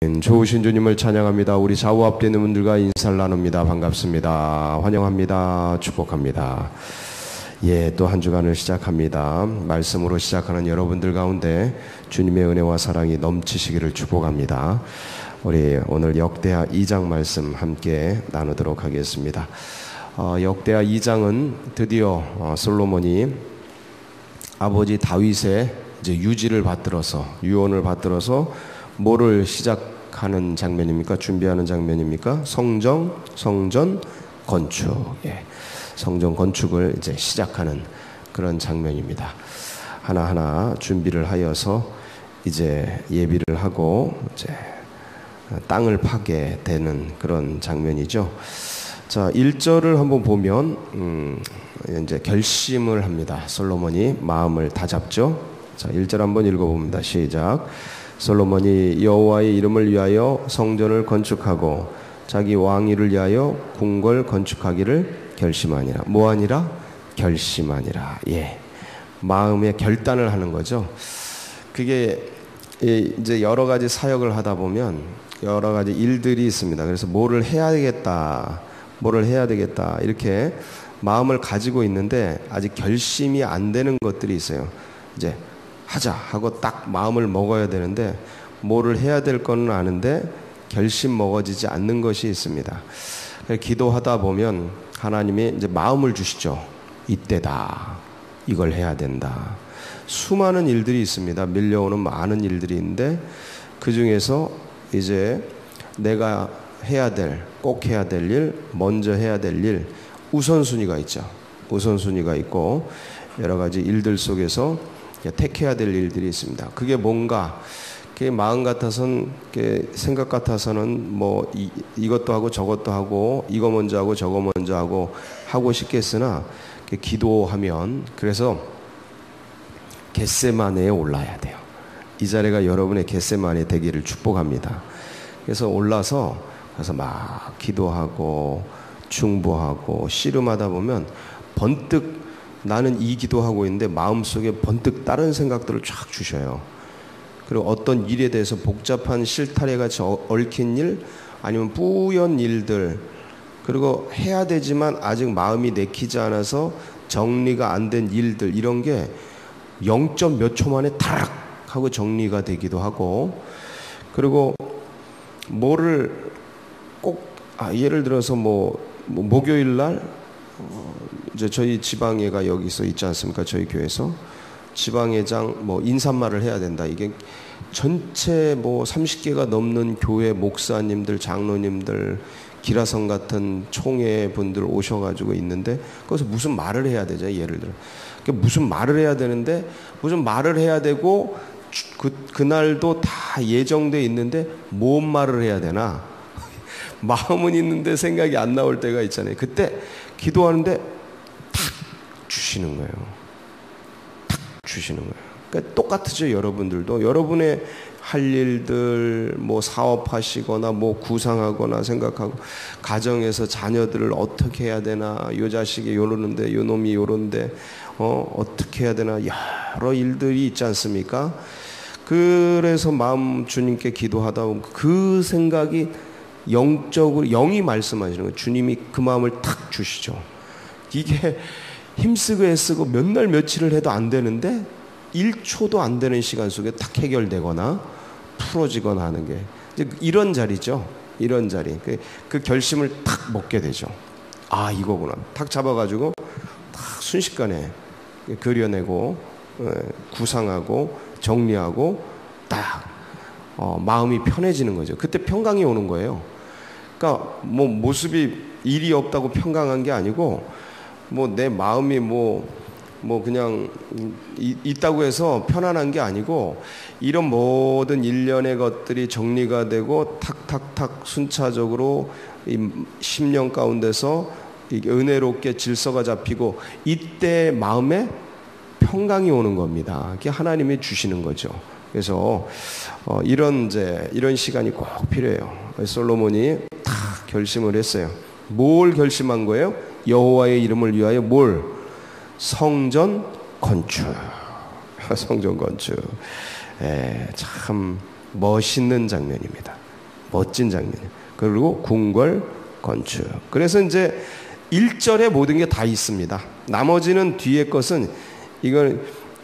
좋으신 주님을 찬양합니다. 우리 좌우 앞에 있는 분들과 인사를 나눕니다. 반갑습니다. 환영합니다. 축복합니다. 또 한 주간을 시작합니다. 말씀으로 시작하는 여러분들 가운데 주님의 은혜와 사랑이 넘치시기를 축복합니다. 우리 오늘 역대하 2장 말씀 함께 나누도록 하겠습니다. 역대하 2장은 드디어 솔로몬이 아버지 다윗의 이제 유언을 받들어서 뭐를 시작하는 장면입니까? 준비하는 장면입니까? 성전 건축. 성전 건축을 이제 시작하는 그런 장면입니다. 하나하나 준비를 하여서 이제 예비를 하고 이제 땅을 파게 되는 그런 장면이죠. 자, 1절을 한번 보면 이제 결심을 합니다. 솔로몬이 마음을 다잡죠. 자, 1절 한번 읽어봅니다. 시작. 솔로몬이 여호와의 이름을 위하여 성전을 건축하고 자기 왕위를 위하여 궁궐 건축하기를 결심하니라. 뭐하니라? 결심하니라. 마음의 결단을 하는 거죠. 그게 이제 여러 가지 사역을 하다 보면 여러 가지 일들이 있습니다. 그래서 뭐를 해야 되겠다 이렇게 마음을 가지고 있는데 아직 결심이 안 되는 것들이 있어요. 이제 하자 하고 딱 마음을 먹어야 되는데 뭐를 해야 될 거는 아는데 결심 먹어지지 않는 것이 있습니다. 기도하다 보면 하나님이 이제 마음을 주시죠. 이때다. 이걸 해야 된다. 수많은 일들이 있습니다. 밀려오는 많은 일들이 있는데 그 중에서 이제 내가 꼭 해야 될 일, 먼저 해야 될 일, 우선순위가 있죠. 우선순위가 있고 여러 가지 일들 속에서 택해야 될 일들이 있습니다. 그게 뭔가, 그게 마음 같아서는, 생각 같아서는 뭐 이것도 하고 저것도 하고 이거 먼저 하고 저거 먼저 하고 싶겠으나 기도하면, 그래서 겟세마네에 올라야 돼요. 이 자리가 여러분의 겟세마네 되기를 축복합니다. 그래서 올라서 막 기도하고 중보하고 씨름하다 보면 번뜩 나는 이 기도하고 있는데 마음속에 번뜩 다른 생각들을 쫙 주셔요. 그리고 어떤 일에 대해서 복잡한 실타래 같이 얽힌 일, 아니면 뿌연 일들, 그리고 해야 되지만 아직 마음이 내키지 않아서 정리가 안 된 일들, 이런 게 0점 몇 초 만에 타락 하고 정리가 되기도 하고, 그리고 뭐를 꼭 예를 들어서 목요일 날 이제 저희 지방회가 여기서 있지 않습니까? 저희 교회에서 지방회장 인사말을 해야 된다. 이게 전체 30개가 넘는 교회 목사님들, 장로님들, 기라성 같은 총회 분들 오셔가지고 있는데 거기서 무슨 말을 해야 되죠? 예를 들어 무슨 말을 해야 되는데 무슨 말을 해야 되고 그날도 다 예정돼 있는데 뭔 말을 해야 되나? 마음은 있는데 생각이 안 나올 때가 있잖아요. 그때 기도하는데 탁 주시는 거예요. 그러니까 똑같죠. 여러분들도 여러분의 할 일들, 사업하시거나 구상하거나 생각하고, 가정에서 자녀들을 어떻게 해야 되나, 요 자식이 요러는데 요 놈이 요런데 어떻게 해야 되나, 여러 일들이 있지 않습니까? 그래서 마음 주님께 기도하다 보면 그 생각이 영적으로, 영이 말씀하시는 거예요. 주님이 그 마음을 탁 주시죠. 이게 힘쓰고 애쓰고 몇 날 며칠을 해도 안 되는데 1초도 안 되는 시간 속에 탁 해결되거나 풀어지거나 하는 게 이제 이런 자리죠. 이런 자리. 그 결심을 탁 먹게 되죠. 아, 이거구나. 탁 잡아가지고 탁 순식간에 그려내고 구상하고 정리하고 딱 마음이 편해지는 거죠. 그때 평강이 오는 거예요. 그러니까 모습이 일이 없다고 평강한 게 아니고 내 마음이 그냥 있다고 해서 편안한 게 아니고, 이런 모든 일련의 것들이 정리가 되고 탁탁탁 순차적으로 이 심령 가운데서 은혜롭게 질서가 잡히고, 이때 마음에 평강이 오는 겁니다. 그게 하나님이 주시는 거죠. 그래서 이런 시간이 꼭 필요해요. 솔로몬이 다 결심을 했어요. 뭘 결심한 거예요? 여호와의 이름을 위하여 성전 건축. 성전 건축. 참 멋있는 장면입니다. 멋진 장면. 그리고 궁궐 건축. 그래서 이제 1절에 모든 게 다 있습니다. 나머지는 뒤에 것은 이건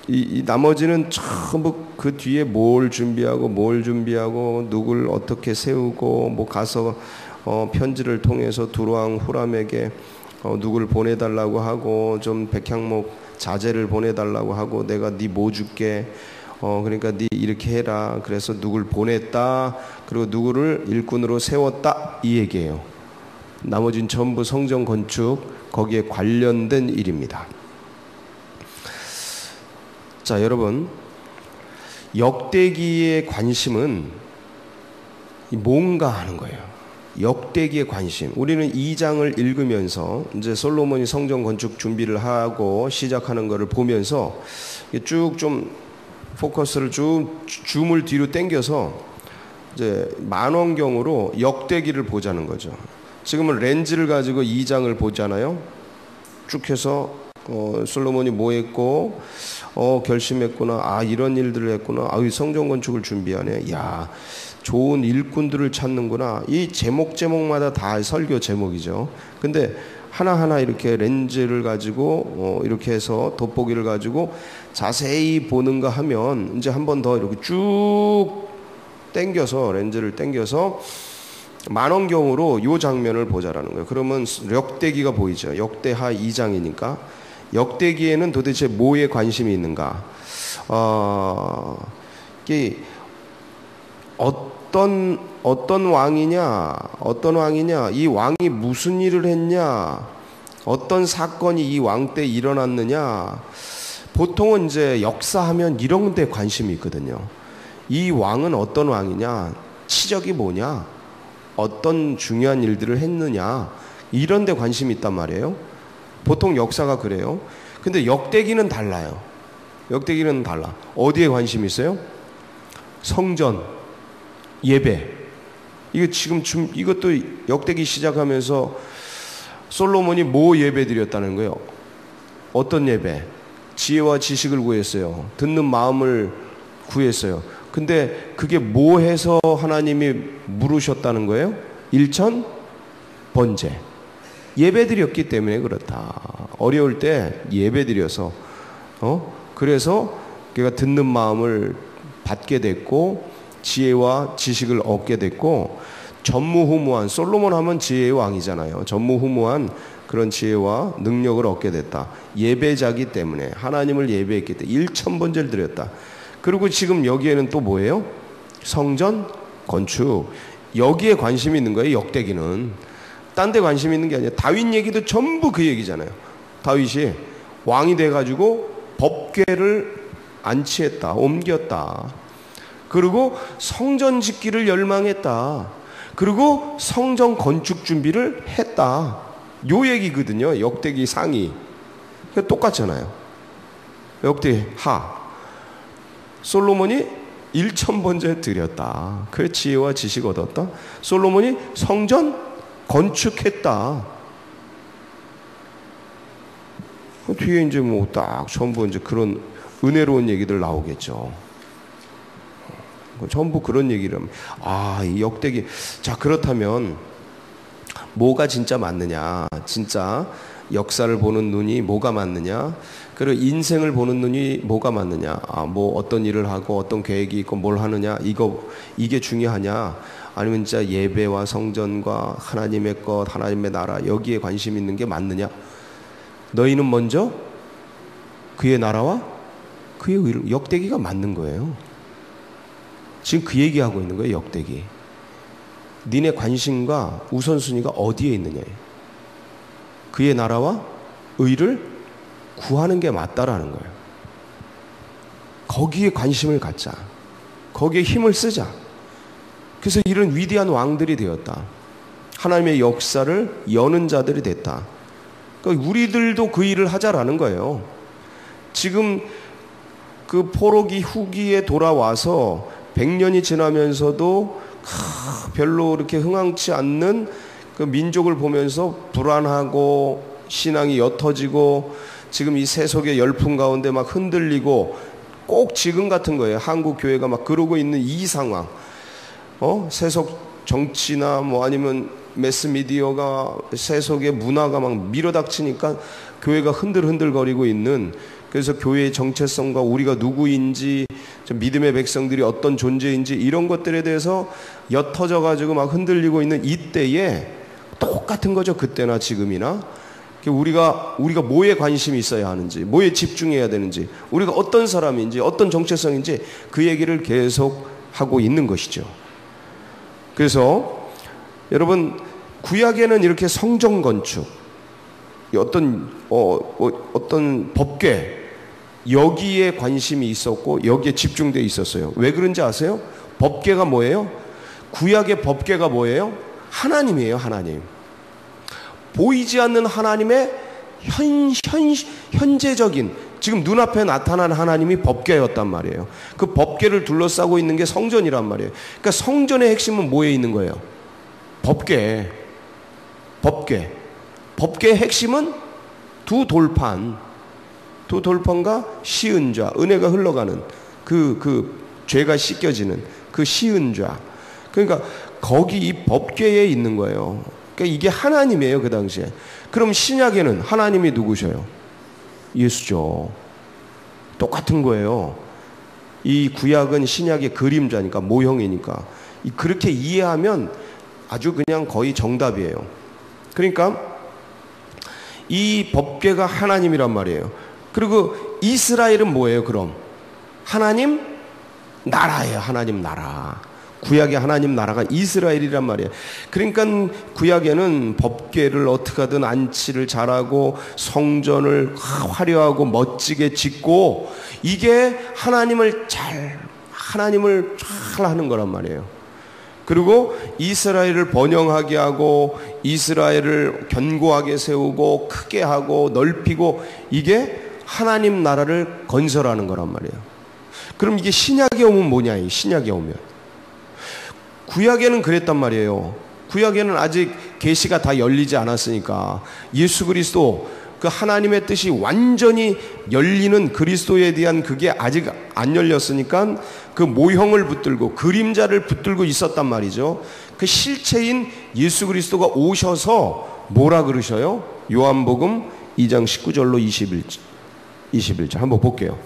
이 나머지는 전부 그 뒤에 뭘 준비하고 누굴 어떻게 세우고 뭐 가서 편지를 통해서 두로왕 후람에게 누굴 보내달라고 하고 좀 백향목 자재를 보내달라고 하고 내가 네 뭐 줄게 그러니까 네 이렇게 해라 그래서 누굴 보냈다 그리고 누구를 일꾼으로 세웠다 이 얘기예요. 나머지는 전부 성전 건축 거기에 관련된 일입니다. 자, 여러분, 역대기의 관심은 뭔가 하는 거예요. 역대기의 관심. 우리는 2장을 읽으면서 이제 솔로몬이 성전 건축 준비를 하고 시작하는 것을 보면서 쭉 좀 포커스를 쭉 줌을 뒤로 당겨서 이제 만원경으로 역대기를 보자는 거죠. 지금은 렌즈를 가지고 2장을 보잖아요. 쭉 해서 솔로몬이 뭐 했고 결심했구나. 아, 이런 일들을 했구나. 아, 이 성전 건축을 준비하네. 야, 좋은 일꾼들을 찾는구나. 이 제목마다 다 설교 제목이죠. 근데 하나하나 이렇게 렌즈를 가지고 이렇게 해서 돋보기를 가지고 자세히 보는가 하면 이제 한 번 더 이렇게 쭉 당겨서 렌즈를 당겨서 만원경으로 이 장면을 보자라는 거예요. 그러면 역대기가 보이죠. 역대하 2장이니까 역대기에는 도대체 뭐에 관심이 있는가? 이게 어떤 왕이냐, 이 왕이 무슨 일을 했냐, 어떤 사건이 이 왕 때 일어났느냐. 보통은 이제 역사하면 이런 데 관심이 있거든요. 이 왕은 어떤 왕이냐, 치적이 뭐냐, 어떤 중요한 일들을 했느냐, 이런 데 관심이 있단 말이에요. 보통 역사가 그래요. 근데 역대기는 달라요. 역대기는 달라. 어디에 관심이 있어요? 성전, 예배. 이거 지금 이것도 역대기 시작하면서 솔로몬이 뭐 예배 드렸다는 거예요? 어떤 예배? 지혜와 지식을 구했어요. 듣는 마음을 구했어요. 근데 그게 뭐 해서 하나님이 물으셨다는 거예요? 일천 번제. 예배 드렸기 때문에 그렇다. 어려울 때 예배 드려서 그래서 그가 듣는 마음을 받게 됐고 지혜와 지식을 얻게 됐고 전무후무한 솔로몬 하면 지혜의 왕이잖아요. 전무후무한 그런 지혜와 능력을 얻게 됐다. 예배자기 때문에 하나님을 예배했기 때문에 1000번제를 드렸다. 그리고 지금 여기에는 또 뭐예요? 성전 건축. 여기에 관심이 있는 거예요. 역대기는. 딴 데 관심이 있는 게 아니라 다윗 얘기도 전부 그 얘기잖아요. 다윗이 왕이 돼가지고 법궤를 안치했다. 옮겼다. 그리고 성전 짓기를 열망했다. 그리고 성전 건축 준비를 했다. 요 얘기거든요. 역대기 상이. 똑같잖아요. 역대하. 솔로몬이 1000번제 드렸다. 그래 지혜와 지식 얻었다. 솔로몬이 성전 건축했다. 뒤에 이제 뭐 딱 전부 이제 그런 은혜로운 얘기들 나오겠죠. 전부 그런 얘기를 하면 이 역대기. 자, 그렇다면 뭐가 진짜 맞느냐? 진짜 역사를 보는 눈이 뭐가 맞느냐? 그리고 인생을 보는 눈이 뭐가 맞느냐? 뭐 어떤 일을 하고 어떤 계획이 있고 뭘 하느냐? 이게 중요하냐? 아니면 진짜 예배와 성전과 하나님의 것, 하나님의 나라 여기에 관심 있는 게 맞느냐? 너희는 먼저 그의 나라와 그의 의를. 역대기가 맞는 거예요. 지금 그 얘기하고 있는 거예요. 역대기. 니네 관심과 우선순위가 어디에 있느냐예요. 그의 나라와 의를 구하는 게 맞다라는 거예요. 거기에 관심을 갖자. 거기에 힘을 쓰자. 그래서 이런 위대한 왕들이 되었다. 하나님의 역사를 여는 자들이 됐다. 그러니까 우리들도 그 일을 하자라는 거예요. 지금 그 포로기 후기에 돌아와서 100년이 지나면서도 별로 이렇게 흥황치 않는 그 민족을 보면서 불안하고 신앙이 옅어지고 지금 이 세속의 열풍 가운데 막 흔들리고 꼭 지금 같은 거예요. 한국 교회가 막 그러고 있는 이 상황. 세속 정치나 뭐 아니면 매스미디어가 세속의 문화가 막 밀어닥치니까 교회가 흔들흔들거리고 있는, 그래서 교회의 정체성과 우리가 누구인지, 믿음의 백성들이 어떤 존재인지 이런 것들에 대해서 옅어져 가지고 막 흔들리고 있는 이때에 똑같은 거죠. 그때나 지금이나 우리가 뭐에 관심이 있어야 하는지, 뭐에 집중해야 되는지, 우리가 어떤 사람인지, 어떤 정체성인지 그 얘기를 계속 하고 있는 것이죠. 그래서 여러분, 구약에는 이렇게 성전 건축, 어떤 법궤, 여기에 관심이 있었고 여기에 집중되어 있었어요. 왜 그런지 아세요? 법궤가 뭐예요? 구약의 법궤가 뭐예요? 하나님이에요. 하나님. 보이지 않는 하나님의 현재적인, 지금 눈앞에 나타난 하나님이 법궤였단 말이에요. 그 법궤를 둘러싸고 있는 게 성전이란 말이에요. 그러니까 성전의 핵심은 뭐에 있는 거예요? 법궤. 법궤의 핵심은 두 돌판과 시은좌, 은혜가 흘러가는 그 죄가 씻겨지는 그 시은좌. 그러니까 거기 이 법궤에 있는 거예요. 그러니까 이게 하나님이에요, 그 당시에. 그럼 신약에는 하나님이 누구셔요? 예수죠. 똑같은 거예요. 이 구약은 신약의 그림자니까, 모형이니까. 그렇게 이해하면 아주 그냥 거의 정답이에요. 그러니까 이 법궤가 하나님이란 말이에요. 그리고 이스라엘은 뭐예요, 그럼? 하나님 나라예요. 하나님 나라. 구약의 하나님 나라가 이스라엘이란 말이에요. 그러니까 구약에는 법궤를 어떻게 하든 안치를 잘하고 성전을 화려하고 멋지게 짓고, 이게 하나님을 잘 하는 거란 말이에요. 그리고 이스라엘을 번영하게 하고 이스라엘을 견고하게 세우고 크게 하고 넓히고, 이게 하나님 나라를 건설하는 거란 말이에요. 그럼 이게 신약에 오면 뭐냐? 신약에 오면 구약에는 그랬단 말이에요. 구약에는 아직 계시가 다 열리지 않았으니까 예수 그리스도, 그 하나님의 뜻이 완전히 열리는 그리스도에 대한 그게 아직 안 열렸으니까 그 모형을 붙들고 그림자를 붙들고 있었단 말이죠. 그 실체인 예수 그리스도가 오셔서 뭐라 그러셔요? 요한복음 2장 19절로 21절 한번 볼게요.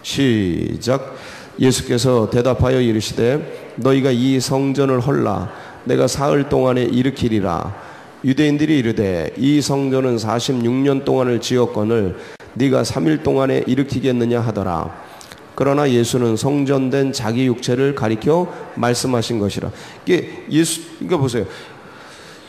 시작. 예수께서 대답하여 이르시되 너희가 이 성전을 헐라 내가 사흘 동안에 일으키리라. 유대인들이 이르되 이 성전은 46년 동안을 지었거늘 네가 3일 동안에 일으키겠느냐 하더라. 그러나 예수는 성전된 자기 육체를 가리켜 말씀하신 것이라. 이게 그러니까 보세요.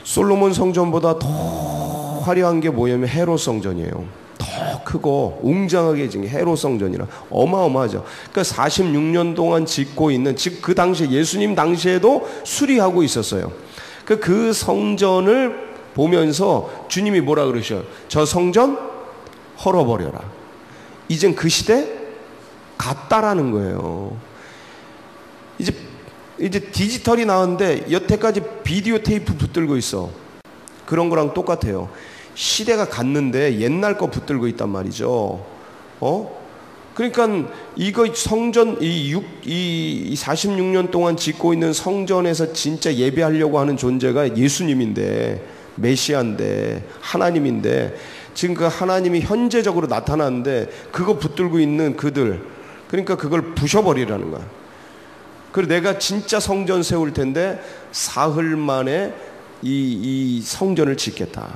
솔로몬 성전보다 더 화려한 게 뭐냐면 헤롯 성전이에요. 더 크고 웅장하게 지은 게 헤롯 성전이라 어마어마하죠. 그러니까 46년 동안 짓고 있는, 즉 그 당시에 예수님 당시에도 수리하고 있었어요. 그 성전을 보면서 주님이 뭐라 그러셔요? 저 성전 헐어버려라. 이젠 그 시대 갔다라는 거예요. 이제 디지털이 나왔는데 여태까지 비디오 테이프 붙들고 있어. 그런 거랑 똑같아요. 시대가 갔는데 옛날 거 붙들고 있단 말이죠. 그러니까 이거 성전, 이 46년 동안 짓고 있는 성전에서 진짜 예배하려고 하는 존재가 예수님인데, 메시아인데, 하나님인데, 지금 그 하나님이 현재적으로 나타나는데 그거 붙들고 있는 그들, 그러니까 그걸 부셔버리라는 거야. 그리고 내가 진짜 성전 세울 텐데 사흘 만에 이 성전을 짓겠다.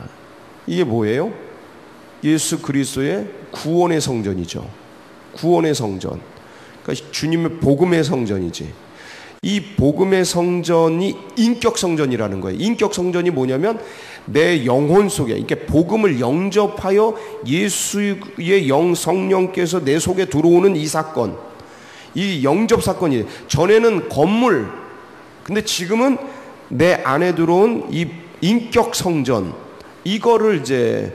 이게 뭐예요? 예수 그리스도의 구원의 성전이죠. 구원의 성전. 그러니까 주님의 복음의 성전이지. 이 복음의 성전이 인격 성전이라는 거예요. 인격 성전이 뭐냐면 내 영혼 속에, 이렇게 복음을 영접하여 예수의 성령께서 내 속에 들어오는 이 사건, 이 영접 사건이에요. 전에는 건물, 근데 지금은 내 안에 들어온 이 인격 성전, 이거를 이제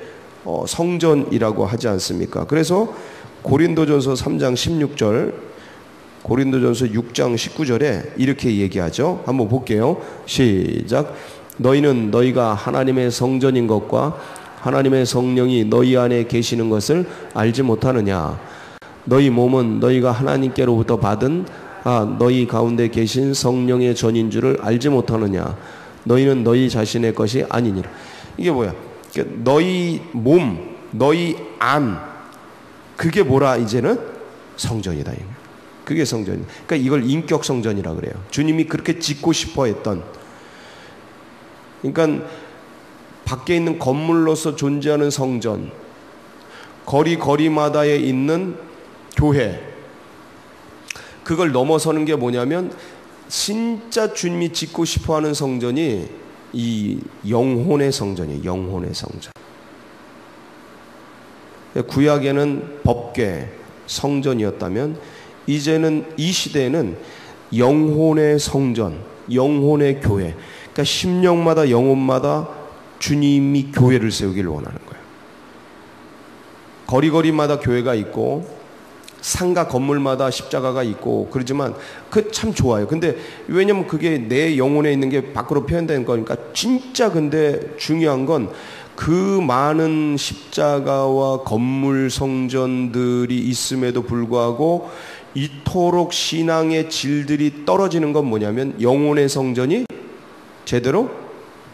성전이라고 하지 않습니까? 그래서 고린도전서 3장 16절, 고린도전서 6장 19절에 이렇게 얘기하죠. 한번 볼게요. 시작. 너희는 너희가 하나님의 성전인 것과 하나님의 성령이 너희 안에 계시는 것을 알지 못하느냐. 너희 몸은 너희가 하나님께로부터 받은 너희 가운데 계신 성령의 전인 줄을 알지 못하느냐. 너희는 너희 자신의 것이 아니니라. 이게 뭐야? 너희 몸, 너희 안, 그게 뭐라? 이제는 성전이다. 그게 성전이다. 그러니까 이걸 인격 성전이라 그래요. 주님이 그렇게 짓고 싶어 했던. 그러니까 밖에 있는 건물로서 존재하는 성전, 거리마다에 있는 교회, 그걸 넘어서는 게 뭐냐면 진짜 주님이 짓고 싶어하는 성전이 이 영혼의 성전이에요. 영혼의 성전. 구약에는 법궤, 성전이었다면 이제는 이 시대에는 영혼의 성전, 영혼의 교회. 그러니까 심령마다 영혼마다 주님이 교회를 세우기를 원하는 거예요. 거리마다 교회가 있고 상가 건물마다 십자가가 있고 그러지만 그 참 좋아요. 근데 왜냐면 그게 내 영혼에 있는 게 밖으로 표현되는 거니까 진짜. 근데 중요한 건 그 많은 십자가와 건물 성전들이 있음에도 불구하고 이토록 신앙의 질들이 떨어지는 건 뭐냐면 영혼의 성전이 제대로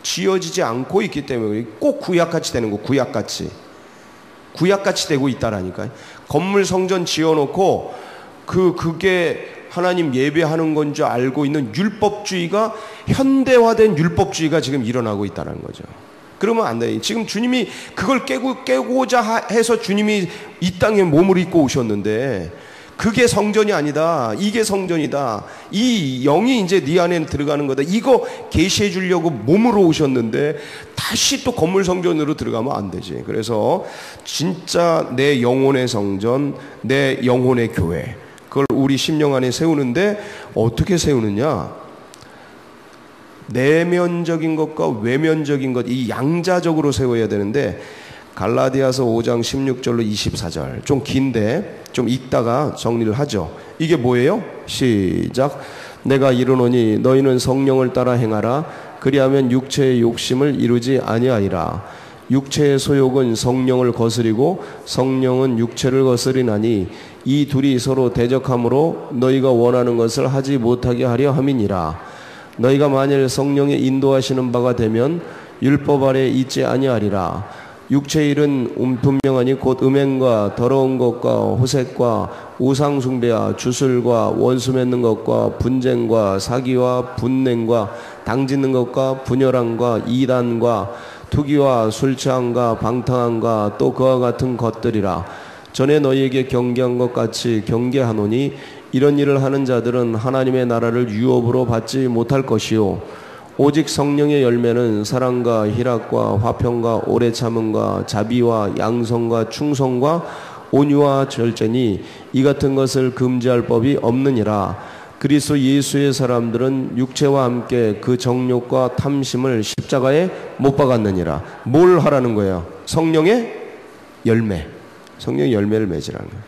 지어지지 않고 있기 때문에 꼭 구약같이 되는 거. 구약같이 되고 있다라니까요. 건물 성전 지어놓고 그게 하나님 예배하는 건 줄 알고 있는 율법주의가, 현대화된 율법주의가 지금 일어나고 있다는 거죠. 그러면 안 돼요. 지금 주님이 그걸 깨고자 해서 주님이 이 땅에 몸을 입고 오셨는데 그게 성전이 아니다. 이게 성전이다. 이 영이 이제 네 안에 들어가는 거다. 이거 계시해 주려고 몸으로 오셨는데 다시 또 건물 성전으로 들어가면 안 되지. 그래서 진짜 내 영혼의 성전, 내 영혼의 교회, 그걸 우리 심령 안에 세우는데 어떻게 세우느냐? 내면적인 것과 외면적인 것, 이 양자적으로 세워야 되는데 갈라디아서 5장 16절로 24절 좀 긴데 좀 읽다가 정리를 하죠. 이게 뭐예요? 시작. 내가 이르노니 너희는 성령을 따라 행하라. 그리하면 육체의 욕심을 이루지 아니하리라. 육체의 소욕은 성령을 거스리고 성령은 육체를 거스리나니 이 둘이 서로 대적함으로 너희가 원하는 것을 하지 못하게 하려 함이니라. 너희가 만일 성령의 인도하시는 바가 되면 율법 아래 있지 아니하리라. 육체의 일은 분명하니 곧 음행과 더러운 것과 호색과 우상숭배와 주술과 원수 맺는 것과 분쟁과 사기와 분냉과 당짓는 것과 분열함과 이단과 투기와 술 취함과 방탕함과 또 그와 같은 것들이라. 전에 너희에게 경계한 것 같이 경계하노니 이런 일을 하는 자들은 하나님의 나라를 유업으로 받지 못할 것이요 오직 성령의 열매는 사랑과 희락과 화평과 오래 참음과 자비와 양성과 충성과 온유와 절제니 이 같은 것을 금지할 법이 없느니라. 그리스도 예수의 사람들은 육체와 함께 그 정욕과 탐심을 십자가에 못 박았느니라. 뭘 하라는 거예요? 성령의 열매. 성령의 열매를 맺으라는 거예요.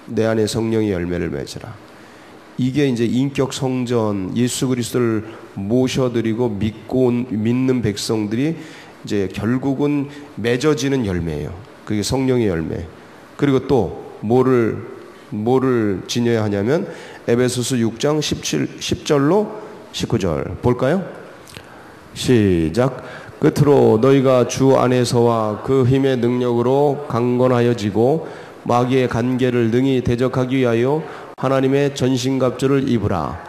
내 안에 성령의 열매를 맺으라. 이게 이제 인격 성전, 예수 그리스도를 모셔드리고 믿는 백성들이 이제 결국은 맺어지는 열매예요. 그게 성령의 열매. 그리고 또 뭐를 지녀야 하냐면 에베소서 6장 10절로 19절 볼까요? 시작. 끝으로 너희가 주 안에서와 그 힘의 능력으로 강건하여지고 마귀의 간계를 능히 대적하기 위하여 하나님의 전신갑주를 입으라.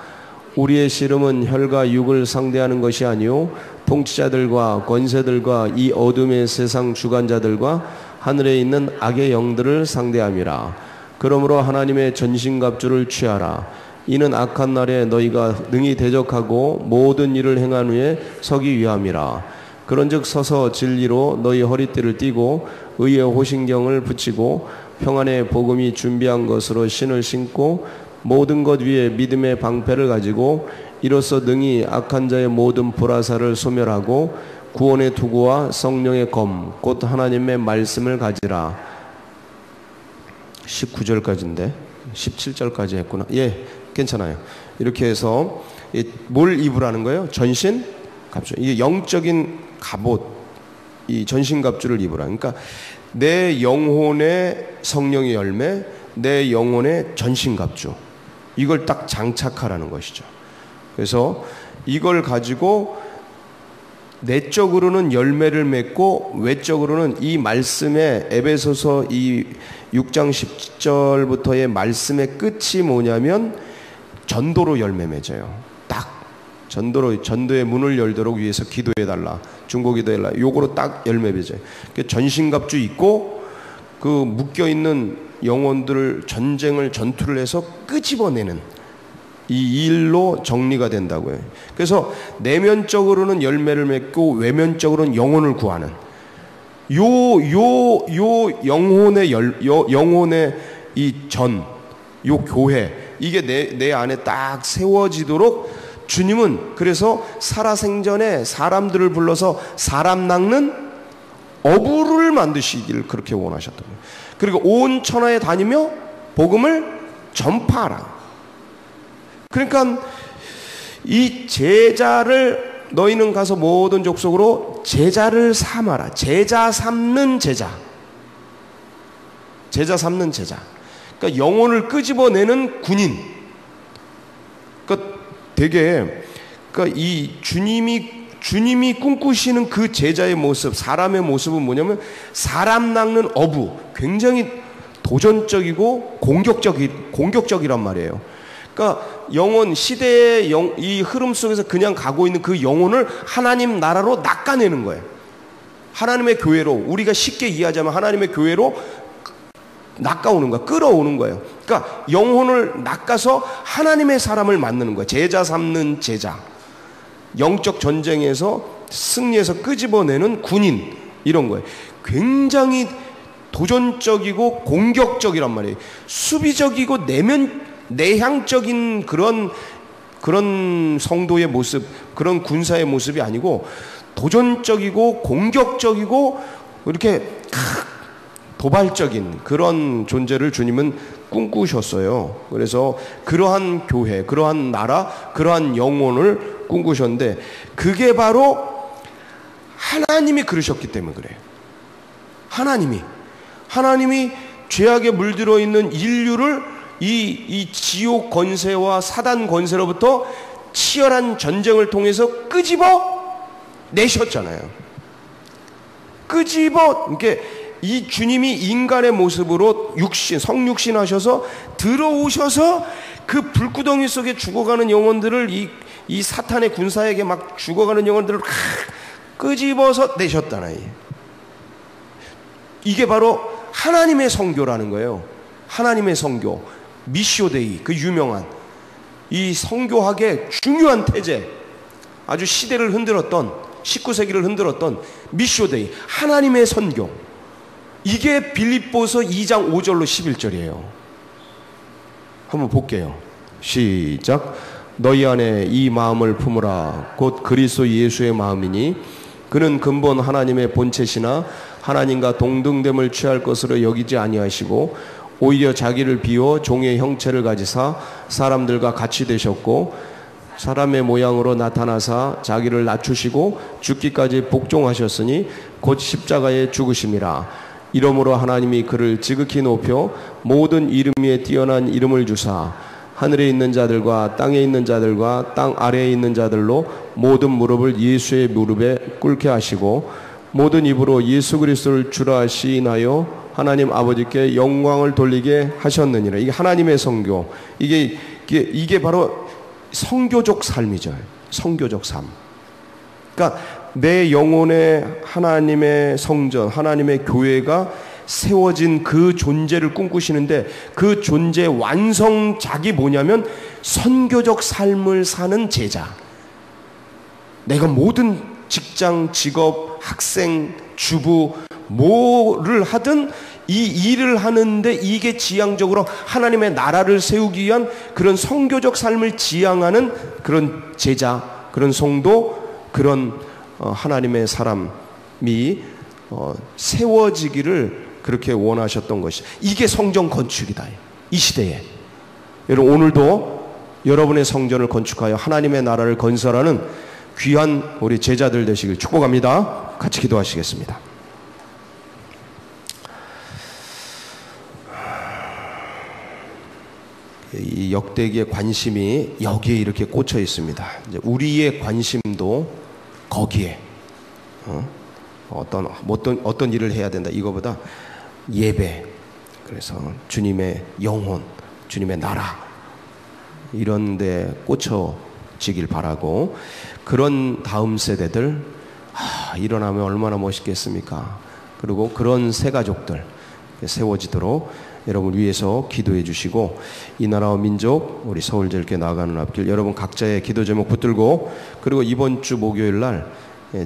우리의 씨름은 혈과 육을 상대하는 것이 아니요 통치자들과 권세들과 이 어둠의 세상 주관자들과 하늘에 있는 악의 영들을 상대함이라. 그러므로 하나님의 전신갑주를 취하라. 이는 악한 날에 너희가 능히 대적하고 모든 일을 행한 후에 서기 위함이라. 그런즉 서서 진리로 너희 허리띠를 띠고 의의 호신경을 붙이고 평안의 복음이 준비한 것으로 신을 신고 모든 것 위에 믿음의 방패를 가지고 이로써 능히 악한 자의 모든 불화살을 소멸하고 구원의 투구와 성령의 검 곧 하나님의 말씀을 가지라. 19절까지인데 17절까지 했구나. 예, 괜찮아요. 이렇게 해서 뭘 입으라는 거예요? 전신 갑주. 이게 영적인 갑옷, 이 전신 갑주를 입으라. 그러니까 내 영혼의 성령의 열매, 내 영혼의 전신 갑주. 이걸 딱 장착하라는 것이죠. 그래서 이걸 가지고 내적으로는 열매를 맺고 외적으로는 이 말씀의 에베소서 이 6장 10절부터의 말씀의 끝이 뭐냐면 전도로 열매 맺어요. 딱 전도의 문을 열도록 위해서 기도해달라, 중보기도해달라, 요거로 딱 열매 맺어요. 전신갑주 입고 그 묶여있는 영혼들을 전투를 해서 끄집어내는 이 일로 정리가 된다고요. 그래서 내면적으로는 열매를 맺고 외면적으로는 영혼을 구하는 요 영혼의 요 교회, 이게 내 안에 딱 세워지도록 주님은 그래서 살아생전에 사람들을 불러서 사람 낚는 어부를 만드시기를 그렇게 원하셨던 거예요. 그리고 온 천하에 다니며 복음을 전파하라. 그러니까 이 제자를 너희는 가서 모든 족속으로 제자를 삼아라. 제자 삼는 제자. 제자 삼는 제자. 그러니까 영혼을 끄집어내는 군인. 그러니까 되게 그러니까 이 주님이 꿈꾸시는 그 제자의 모습, 사람의 모습은 뭐냐면 사람 낚는 어부, 굉장히 도전적이고 공격적이란 말이에요. 그러니까 영혼, 시대의 이 흐름 속에서 그냥 가고 있는 그 영혼을 하나님 나라로 낚아내는 거예요. 하나님의 교회로, 우리가 쉽게 이해하자면 하나님의 교회로 낚아오는 거야. 끌어오는 거예요. 그러니까 영혼을 낚아서 하나님의 사람을 만드는 거예요. 제자 삼는 제자. 영적 전쟁에서 승리해서 끄집어내는 군인, 이런 거예요. 굉장히 도전적이고 공격적이란 말이에요. 수비적이고 내향적인 그런 성도의 모습, 그런 군사의 모습이 아니고 도전적이고 공격적이고 이렇게 도발적인 그런 존재를 주님은 꿈꾸셨어요. 그래서 그러한 교회, 그러한 나라, 그러한 영혼을 꿈꾸셨는데 그게 바로 하나님이 그러셨기 때문에 그래요. 하나님이 죄악에 물들어 있는 인류를 이 지옥 권세와 사단 권세로부터 치열한 전쟁을 통해서 끄집어 내셨잖아요. 이렇게 이 주님이 인간의 모습으로 성육신 하셔서 들어오셔서 그 불구덩이 속에 죽어가는 영혼들을 이 사탄의 군사에게 막 죽어가는 영혼들을 끄집어서 내셨다나요. 이게 바로 하나님의 성교라는 거예요. 하나님의 성교, 미시오데이, 그 유명한 이 성교학의 중요한 태제, 아주 시대를 흔들었던 19세기를 흔들었던 미시오데이, 하나님의 선교. 이게 빌립보서 2장 5절로 11절이에요. 한번 볼게요. 시작. 너희 안에 이 마음을 품으라. 곧 그리스도 예수의 마음이니 그는 근본 하나님의 본체시나 하나님과 동등됨을 취할 것으로 여기지 아니하시고 오히려 자기를 비워 종의 형체를 가지사 사람들과 같이 되셨고 사람의 모양으로 나타나사 자기를 낮추시고 죽기까지 복종하셨으니 곧 십자가에 죽으심이라. 이러므로 하나님이 그를 지극히 높여 모든 이름 위에 뛰어난 이름을 주사 하늘에 있는 자들과 땅에 있는 자들과 땅 아래에 있는 자들로 모든 무릎을 예수의 무릎에 꿇게 하시고 모든 입으로 예수 그리스도를 주라 시인하여 하나님 아버지께 영광을 돌리게 하셨느니라. 이게 하나님의 성교. 이게 바로 성교적 삶이죠. 성교적 삶. 그러니까 내 영혼에 하나님의 성전, 하나님의 교회가 세워진 그 존재를 꿈꾸시는데 그 존재의 완성작이 뭐냐면 선교적 삶을 사는 제자. 내가 모든 직장, 직업, 학생, 주부 뭐를 하든 이 일을 하는데 이게 지향적으로 하나님의 나라를 세우기 위한 그런 선교적 삶을 지향하는 그런 제자, 그런 성도, 그런 하나님의 사람이 세워지기를 그렇게 원하셨던 것이, 이게 성전 건축이다. 이 시대에 여러분, 오늘도 여러분의 성전을 건축하여 하나님의 나라를 건설하는 귀한 우리 제자들 되시길 축복합니다. 같이 기도하시겠습니다. 이 이 역대기의 관심이 여기에 이렇게 꽂혀 있습니다. 이제 우리의 관심도 거기에 어떤 일을 해야 된다. 이거보다 예배, 그래서 주님의 영혼, 주님의 나라 이런 데 꽂혀지길 바라고, 그런 다음 세대들 일어나면 얼마나 멋있겠습니까? 그리고 그런 새 가족들 세워지도록 여러분 위해서 기도해 주시고, 이 나라와 민족, 우리 서울제일교회 나아가는 앞길, 여러분 각자의 기도 제목 붙들고, 그리고 이번 주 목요일 날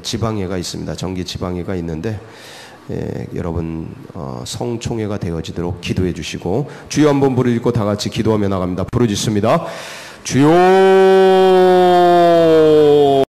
지방회가 있습니다. 정기 지방회가 있는데 여러분 성총회가 되어지도록 기도해 주시고, 주여 한번 부르짖고 다 같이 기도하며 나갑니다. 부르짖습니다. 주여